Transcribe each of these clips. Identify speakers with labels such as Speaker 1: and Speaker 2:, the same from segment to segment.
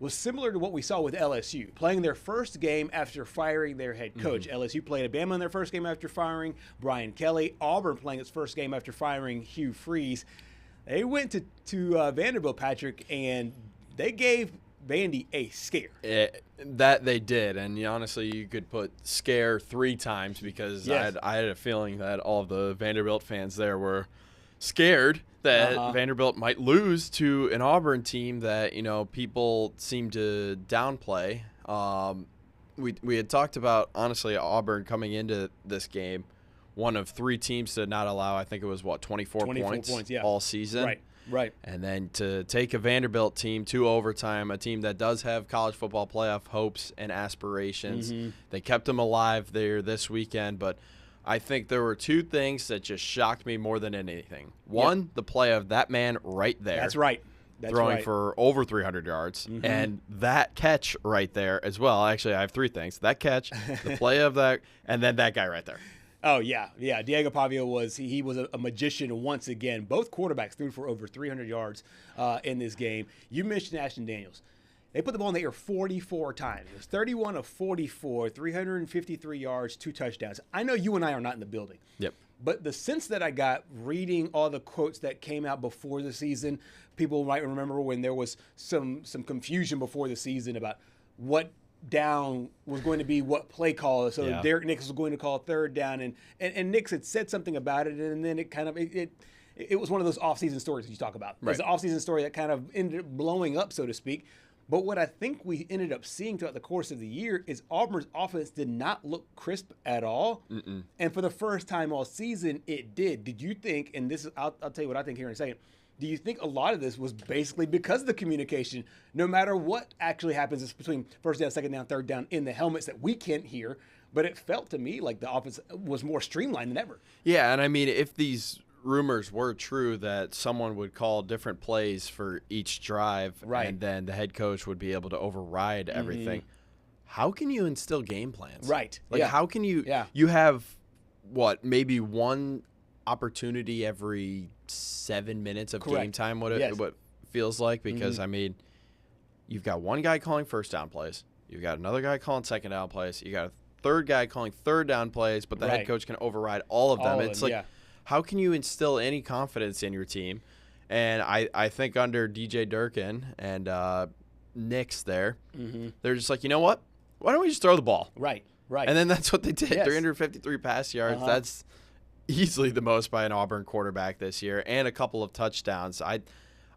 Speaker 1: was similar to what we saw with LSU, playing their first game after firing their head coach. LSU played Alabama in their first game after firing Brian Kelly. Auburn playing its first game after firing Hugh Freeze. They went to Vanderbilt, Patrick, and they gave Vandy a scare.
Speaker 2: That they did, and honestly, you could put scare 3 times because I had a feeling that all of the Vanderbilt fans there were scared that Vanderbilt might lose to an Auburn team that, people seem to downplay. We had talked about, honestly, Auburn coming into this game, one of 3 teams to not allow, I think it was, 24 points all season.
Speaker 1: Right.
Speaker 2: And then to take a Vanderbilt team to overtime, a team that does have college football playoff hopes and aspirations. They kept them alive there this weekend, but I think there were 2 things that just shocked me more than anything. One, the play of that man right there.
Speaker 1: That's right.
Speaker 2: Throwing for over 300 yards. And that catch right there as well. Actually, I have 3 things. That catch, the play of that, and then that guy right there.
Speaker 1: Oh, yeah. Diego Pavia was a magician once again. Both quarterbacks threw for over 300 yards in this game. You mentioned Ashton Daniels. They put the ball in the air 44 times. It was 31 of 44, 353 yards, 2 touchdowns. I know you and I are not in the building.
Speaker 2: Yep.
Speaker 1: But the sense that I got reading all the quotes that came out before the season, people might remember when there was some confusion before the season about what down was going to be what play call. So Derek Nix was going to call 3rd down, and Nix had said something about it, and then it kind of it was one of those off-season stories that you talk about. Right. It's an off-season story that kind of ended up blowing up, so to speak. But what I think we ended up seeing throughout the course of the year is Auburn's offense did not look crisp at all. And for the first time all season, it did. Did you think, and this is, I'll tell you what I think here in a second, do you think a lot of this was basically because of the communication? No matter what actually happens, it's between first down, second down, third down in the helmets that we can't hear. But it felt to me like the offense was more streamlined than ever.
Speaker 2: Yeah, and I mean, if these rumors were true that someone would call different plays for each drive, and then the head coach would be able to override everything, how can you instill game plans?
Speaker 1: Right.
Speaker 2: Like, how can you you have, maybe one opportunity every 7 minutes of game time, what it feels like, because, I mean, you've got one guy calling first down plays. You've got another guy calling second down plays. You got a third guy calling third down plays, but the head coach can override all of them. It's like, how can you instill any confidence in your team? And I think under DJ Durkin and Nix there, they're just like, you know what? Why don't we just throw the ball?
Speaker 1: Right.
Speaker 2: And then that's what they did. 353 pass yards. That's easily the most by an Auburn quarterback this year, and a couple of touchdowns.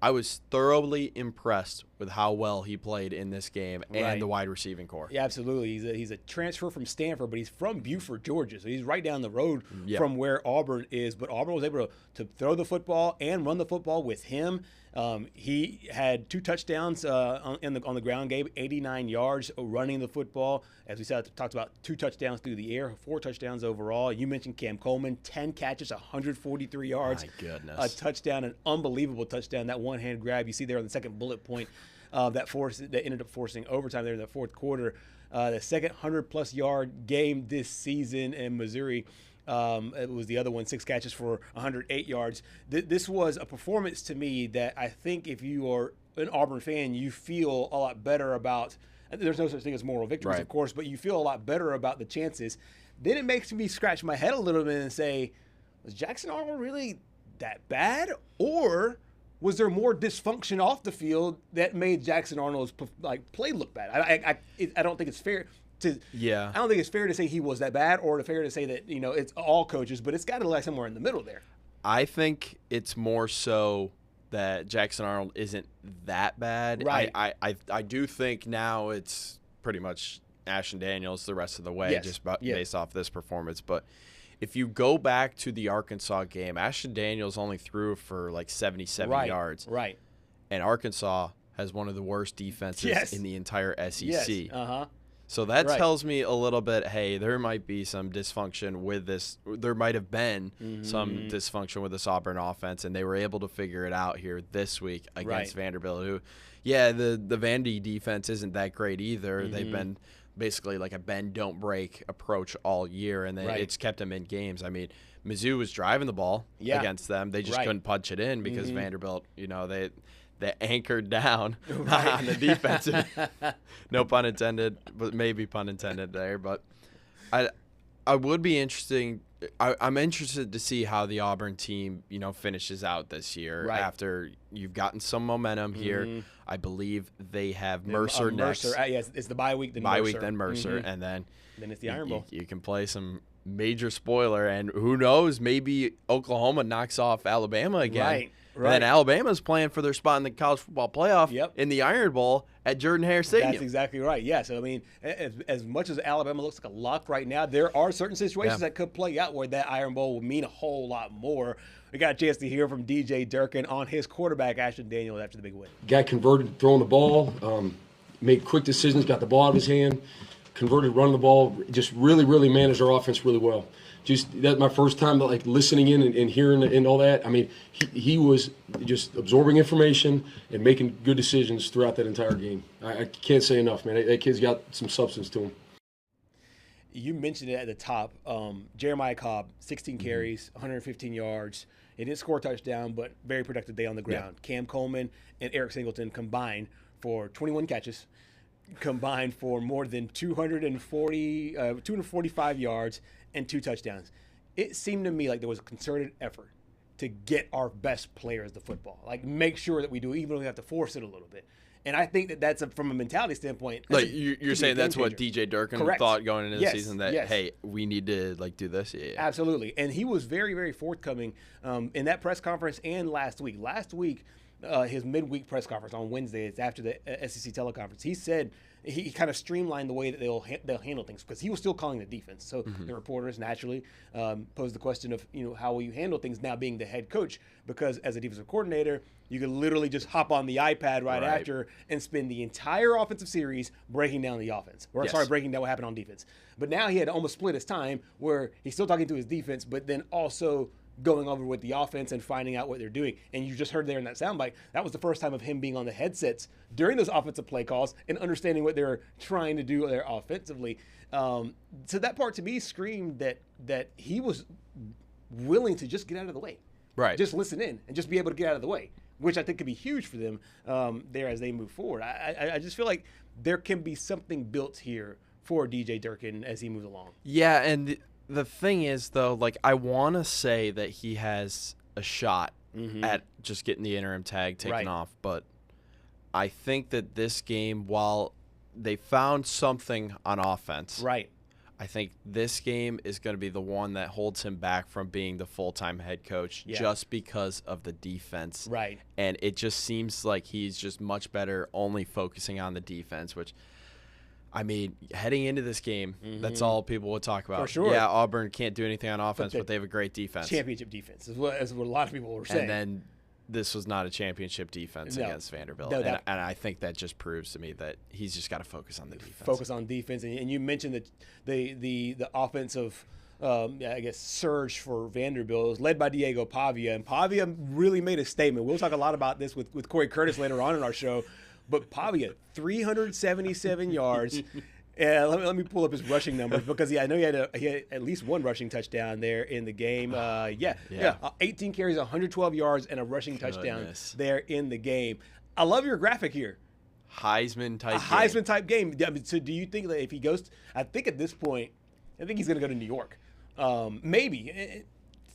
Speaker 2: I was thoroughly impressed with how well he played in this game and the wide receiving core.
Speaker 1: Yeah, absolutely. He's a transfer from Stanford, but he's from Buford, Georgia. So he's right down the road from where Auburn is. But Auburn was able to throw the football and run the football with him. He had 2 touchdowns on the ground game, 89 yards running the football. As we said, talked about 2 touchdowns through the air, 4 touchdowns overall. You mentioned Cam Coleman, 10 catches, 143 yards.
Speaker 2: My goodness.
Speaker 1: A touchdown, an unbelievable touchdown. That one-hand grab you see there on the second bullet point that ended up forcing overtime there in the fourth quarter. The second 100-plus yard game this season in Missouri. It was the other one, 6 catches for 108 yards. This was a performance to me that I think if you are an Auburn fan, you feel a lot better about. There's no such thing as moral victories, of course, but you feel a lot better about the chances. Then it makes me scratch my head a little bit and say, was Jackson Arnold really that bad? Or was there more dysfunction off the field that made Jackson Arnold's play look bad? I don't think it's fair. I don't think it's fair to say he was that bad, or fair to say that it's all coaches, but it's got to lie somewhere in the middle there.
Speaker 2: I think it's more so that Jackson Arnold isn't that bad.
Speaker 1: Right.
Speaker 2: I do think now it's pretty much Ashton Daniels the rest of the way, based off this performance. But if you go back to the Arkansas game, Ashton Daniels only threw for 77 yards.
Speaker 1: Right.
Speaker 2: And Arkansas has one of the worst defenses in the entire SEC.
Speaker 1: Yes.
Speaker 2: So that tells me a little bit, hey, there might be some dysfunction with this. There might have been some dysfunction with this Auburn offense, and they were able to figure it out here this week against Vanderbilt, who, the Vandy defense isn't that great either. They've been basically like a bend, don't break approach all year, and it's kept them in games. I mean, Mizzou was driving the ball against them. They just couldn't punch it in because Vanderbilt, that anchored down on the defensive. No pun intended, but maybe pun intended there. But I would be interesting. I'm interested to see how the Auburn team, finishes out this year after you've gotten some momentum here. I believe they have Mercer next.
Speaker 1: It's the bye week, then
Speaker 2: Mercer, and then
Speaker 1: it's the Iron Bowl.
Speaker 2: You can play some major spoiler, and who knows, maybe Oklahoma knocks off Alabama again.
Speaker 1: Right.
Speaker 2: And then Alabama's playing for their spot in the college football playoff in the Iron Bowl at Jordan-Hare Stadium.
Speaker 1: That's exactly right. Yeah. So, I mean, as much as Alabama looks like a lock right now, there are certain situations that could play out where that Iron Bowl will mean a whole lot more. We got a chance to hear from DJ Durkin on his quarterback, Ashton Daniels, after the big win.
Speaker 3: Guy converted throwing the ball, made quick decisions, got the ball out of his hand, converted running the ball, just really, really managed our offense really well. That's my first time listening in and hearing and all that. I mean, he was just absorbing information and making good decisions throughout that entire game. I can't say enough, man. That kid's got some substance to him.
Speaker 1: You mentioned it at the top. Jeremiah Cobb, 16 carries, 115 yards. He didn't score a touchdown, but very productive day on the ground. Yeah. Cam Coleman and Eric Singleton combined for 21 catches, combined for more than 245 yards and 2 touchdowns. It seemed to me like there was a concerted effort to get our best players the football, make sure that we do, even though we have to force it a little bit. And I think that's from a mentality standpoint.
Speaker 2: You're saying that's what DJ Durkin thought going into the season, that, hey, we need to do this? Yeah.
Speaker 1: Absolutely. And he was very, very forthcoming in that press conference and last week. Last week, his midweek press conference on Wednesday, it's after the SEC teleconference, he said he kind of streamlined the way that they'll handle things, because he was still calling the defense. So the reporters naturally posed the question of, how will you handle things now being the head coach? Because as a defensive coordinator, you could literally just hop on the iPad right after and spend the entire offensive series breaking down the offense. Breaking down what happened on defense. But now he had to almost split his time where he's still talking to his defense, but then also going over with the offense and finding out what they're doing. And you just heard there in that soundbite, that was the first time of him being on the headsets during those offensive play calls and understanding what they're trying to do there offensively. So that part to me screamed that he was willing to just get out of the way.
Speaker 2: Right.
Speaker 1: Just listen in and just be able to get out of the way, which I think could be huge for them there as they move forward. I just feel like there can be something built here for DJ Durkin as he moves along.
Speaker 2: Yeah, and the thing is, though, I want to say that he has a shot at just getting the interim tag taken off, but I think that this game, while they found something on offense, I think this game is going to be the one that holds him back from being the full-time head coach just because of the defense.
Speaker 1: Right.
Speaker 2: And it just seems like he's just much better only focusing on the defense, which – I mean, heading into this game, that's all people would talk about.
Speaker 1: For sure.
Speaker 2: Yeah, Auburn can't do anything on offense, but they have a great defense.
Speaker 1: Championship defense is what a lot of people were saying.
Speaker 2: And then this was not a championship defense against Vanderbilt. And I think that just proves to me that he's just got to focus on the defense.
Speaker 1: Focus on defense. And you mentioned that the offensive surge for Vanderbilt was led by Diego Pavia. And Pavia really made a statement. We'll talk a lot about this with Corey Curtis later on in our show. But Pavia, 377 yards. Let me pull up his rushing numbers because I know he had at least one rushing touchdown there in the game. 18 carries, 112 yards, and a rushing touchdown there in the game. I love your graphic here. Heisman-type game. So do you think that if he goes – I think at this point, I think he's going to go to New York. Maybe.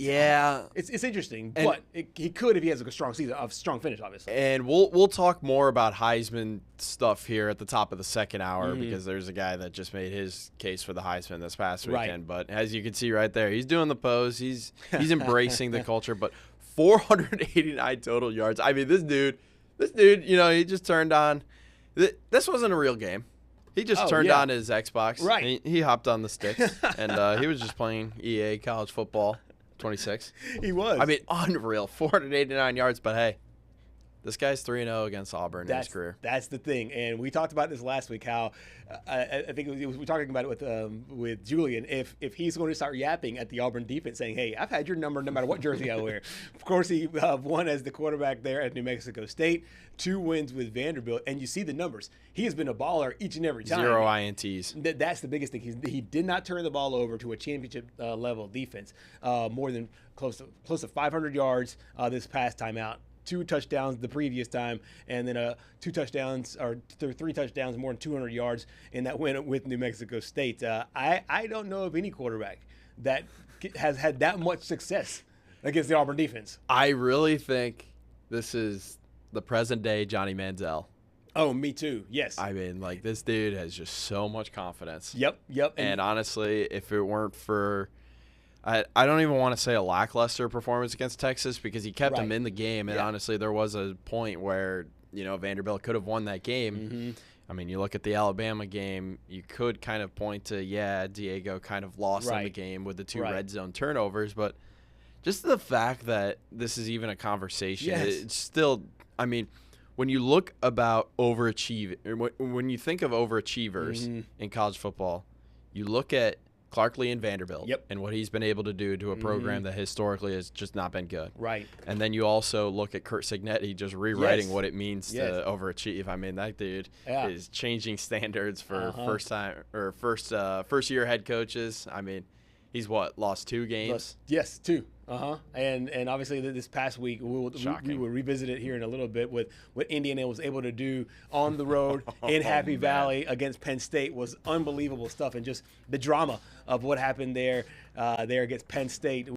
Speaker 2: Yeah,
Speaker 1: it's interesting, but he could if he has a strong season, a strong finish, obviously.
Speaker 2: And we'll talk more about Heisman stuff here at the top of the second hour because there's a guy that just made his case for the Heisman this past weekend. But as you can see right there, he's doing the pose. He's embracing the culture. But 489 total yards. I mean, this dude, he just turned on. This wasn't a real game. He just turned on his Xbox.
Speaker 1: Right.
Speaker 2: He hopped on the sticks and he was just playing EA college football. 26.
Speaker 1: He was.
Speaker 2: I mean, unreal. 489 yards, but hey, this guy's 3-0 against Auburn in his career.
Speaker 1: That's the thing. And we talked about this last week, how I think we were talking about it with Julian, if he's going to start yapping at the Auburn defense saying, hey, I've had your number no matter what jersey I wear. Of course, he won as the quarterback there at New Mexico State, 2 wins with Vanderbilt, and you see the numbers. He has been a baller each and every time.
Speaker 2: 0 INTs.
Speaker 1: That's the biggest thing. He did not turn the ball over to a championship level defense. More than close to 500 yards this past time out. 2 touchdowns the previous time, and then 2 touchdowns or 3 touchdowns, more than 200 yards in that win with New Mexico State. I don't know of any quarterback that has had that much success against the Auburn defense. I
Speaker 2: really think this is the present day Johnny Manziel.
Speaker 1: Oh, me too. Yes.
Speaker 2: I mean, like, this dude has just so much confidence.
Speaker 1: Yep.
Speaker 2: And honestly, if it weren't for, I don't even want to say a lackluster performance against Texas, because he kept him in the game. And honestly, there was a point where, Vanderbilt could have won that game.
Speaker 1: Mm-hmm.
Speaker 2: I mean, you look at the Alabama game, you could kind of point to, Diego kind of lost in the game with the 2 red zone turnovers. But just the fact that this is even a conversation, it's still, I mean, when you look about when you think of overachievers in college football, you look at Clark Lee and Vanderbilt and what he's been able to do to a program that historically has just not been good.
Speaker 1: Right.
Speaker 2: And then you also look at Curt Cignetti just rewriting what it means to overachieve. I mean, that dude is changing standards for first year head coaches. I mean, he's lost 2 games?
Speaker 1: Yes, 2. And obviously this past week we will revisit it here in a little bit with what Indiana was able to do on the road in Happy Valley against Penn State was unbelievable stuff, and just the drama of what happened there against Penn State.